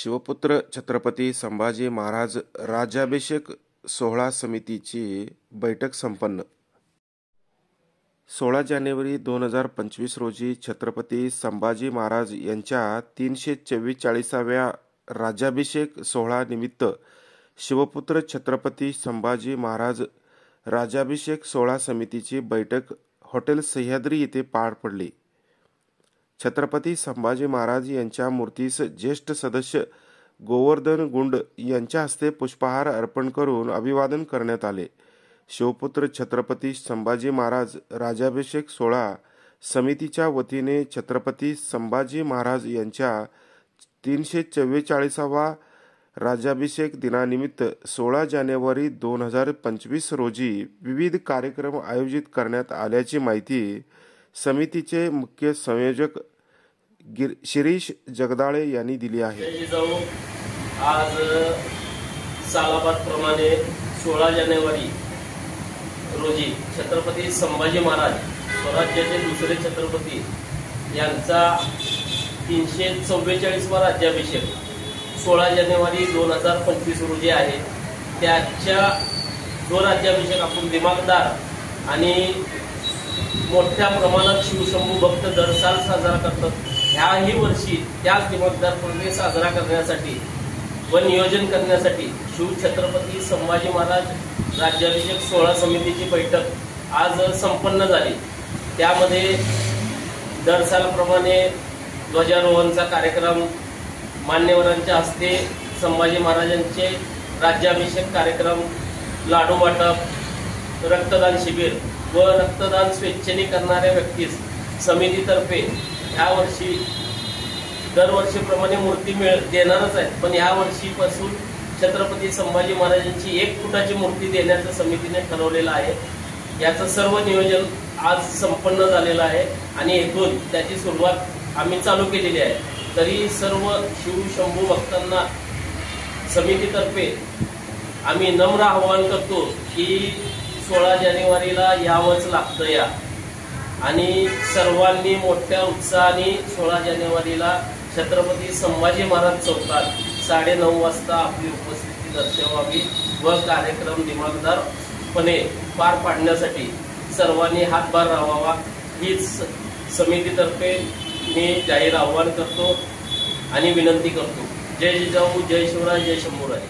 शिवपुत्र छत्रपती संभाजी महाराज राज्याभिषेक सोहळा समितीची बैठक संपन्न। 16 जानेवारी 2025 रोजी छत्रपती संभाजी महाराज यांच्या 344व्या राज्याभिषेक सोहळा निमित्त शिवपुत्र छत्रपती संभाजी महाराज राज्याभिषेक सोहळा समितीची बैठक हॉटेल सह्याद्री येथे पार पडली। छत्रपती संभाजी महाराज यांच्या मूर्तीस ज्येष्ठ सदस्य गोवर्धन गुंड यांच्या हस्ते पुष्पहार अर्पण करून अभिवादन करण्यात आले। शिवपुत्र छत्रपती संभाजी महाराज राज्याभिषेक सोहळा समितीच्या वतीने छत्रपती संभाजी महाराज यांच्या 344वा राज्याभिषेक दिनानिमित्त 16 जानेवारी 2025 रोजी विविध कार्यक्रम आयोजित करण्यात आल्याची माहिती समितीचे मुख्य संयोजक शिरीष जगदाळे यांनी दिली आहे। आज सालाबादप्रमाणे 16 जानेवारी रोजी छत्रपती संभाजी महाराज स्वराज्याचे दुसरे छत्रपती यांचा 344वा राज्याभिषेक 16 जानेवारी 2025 रोजी आहे। त्याच्या जो राज्याभिषेक आपण दिमागदार आणि मोठ्या प्रमाणात शिवशंभू भक्त दर साल साजरा करतात, ह्याही वर्षी त्याच दिमागदारपणे साजरा करण्यासाठी व नियोजन करण्यासाठी शिवछत्रपती संभाजी महाराज राज्याभिषेक सोहळा समितीची बैठक आज संपन्न झाली। त्यामध्ये दर सालप्रमाणे ध्वजारोहणचा कार्यक्रम, मान्यवरांच्या हस्ते संभाजी महाराजांचे राज्याभिषेक कार्यक्रम, लाडू वाटप, रक्तदान शिबिर व रक्तदान स्वेच्छेने करणाऱ्या व्यक्तीस समितीतर्फे ह्या वर्षी दरवर्षीप्रमाणे मूर्ती देणारच आहे, पण ह्या वर्षीपासून छत्रपती संभाजी महाराजांची 1 फुटाची मूर्ती देण्याचं समितीने ठरवलेलं आहे। याचं सर्व नियोजन आज संपन्न झालेलं आहे आणि इथून त्याची सुरुवात आम्ही चालू केलेली आहे। तरी सर्व शिवशंभू भक्तांना समितीतर्फे आम्ही नम्र आवाहन करतो की 16 जानेवारीला यावंच लागतं या आणि सर्वांनी मोठ्या उत्साहाने 16 जानेवारीला छत्रपती संभाजी महाराज चौकात 9:30 वाजता आपली उपस्थिती दर्शवावी व कार्यक्रम दिमागदारपणे पार पाडण्यासाठी सर्वांनी हातभार लावावा, हीच समितीतर्फे मी जाहीर आवाहन करतो आणि विनंती करतो। जय जिजाऊ, जय शिवराय, जय शंभूराय।